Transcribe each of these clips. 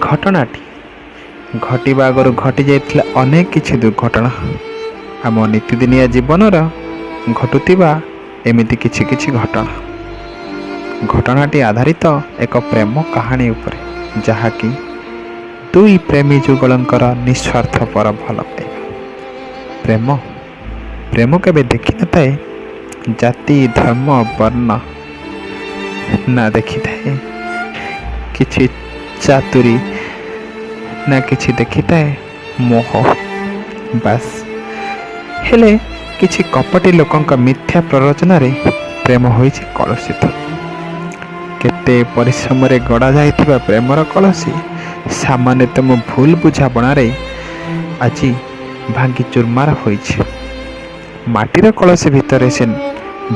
ଘଟଣାଟି ଘଟିବା ଆଗରୁ ଘଟି ଯାଇଥିଲା ଅନେକ କିଛି ଦୁର୍ଘଟଣା। ଆମ ନିତିଦିନିଆ ଜୀବନର ଘଟୁଥିବା ଏମିତି କିଛି କିଛି ଘଟଣାଟି ଆଧାରିତ ଏକ ପ୍ରେମ କାହାଣୀ ଉପରେ, ଯାହାକି ଦୁଇ ପ୍ରେମୀ ଯୁଗଳଙ୍କର ନିଃସ୍ୱାର୍ଥପର ଭଲ ପାଇବା। ପ୍ରେମ କେବେ ଦେଖିନଥାଏ ଜାତି, ଧର୍ମ, ବର୍ଣ୍ଣ, ନା ଦେଖିଥାଏ କିଛି ଚାତୁରୀ, ନା କିଛି ଦେଖିଥାଏ ମୋହ। ବାସ୍, ହେଲେ କିଛି କପଟି ଲୋକଙ୍କ ମିଥ୍ୟା ପ୍ରରୋଚନାରେ ପ୍ରେମ ହୋଇଛି କଳୁଷିତ। କେତେ ପରିଶ୍ରମରେ ଗଢ଼ା ଯାଇଥିବା ପ୍ରେମର କଳସୀ ସାମାନ୍ୟତମ ଭୁଲ ବୁଝାବଣାରେ ଆଜି ଭାଙ୍ଗି ଚୁରମାର ହୋଇଛି। ମାଟିର କଳସୀ ଭିତରେ ସେ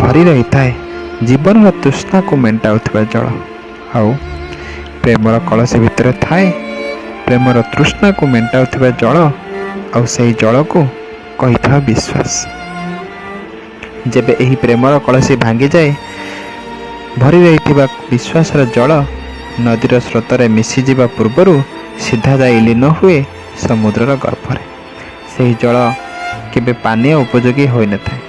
ଭରି ରହିଥାଏ ଜୀବନର ତୃଷ୍ଣାକୁ ମେଣ୍ଟାଉଥିବା ଜଳ, ଆଉ ପ୍ରେମର କଳସୀ ଭିତରେ ଥାଏ ପ୍ରେମର ତୃଷ୍ଣାକୁ ମେଣ୍ଟାଉଥିବା ଜଳ, ଆଉ ସେହି ଜଳକୁ କହିଥିବା ବିଶ୍ୱାସ। ଯେବେ ଏହି ପ୍ରେମର କଳସୀ ଭାଙ୍ଗିଯାଏ, ଭରି ରହିଥିବା ବିଶ୍ୱାସର ଜଳ ନଦୀର ସ୍ରୋତରେ ମିଶିଯିବା ପୂର୍ବରୁ ସିଧା ଯାଇ ଲୀନ ହୁଏ ସମୁଦ୍ରର ଗର୍ଭରେ। ସେହି ଜଳ କେବେ ପାନୀୟ ଉପଯୋଗୀ ହୋଇନଥାଏ।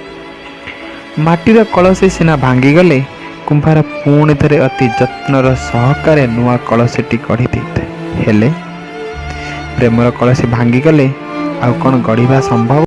ମାଟିର କଳସୀ ସିନା ଭାଙ୍ଗିଗଲେ କୁମ୍ଭାର ପୁଣି ଥରେ ଅତି ଯତ୍ନର ସହକାରେ ନୂଆ କଳସୀଟି ଗଢ଼ି ଦେଇଥାଏ, ହେଲେ ପ୍ରେମର କଳସୀ ଭାଙ୍ଗିଗଲେ ଆଉ କ'ଣ ଗଢ଼ିବା ସମ୍ଭବ?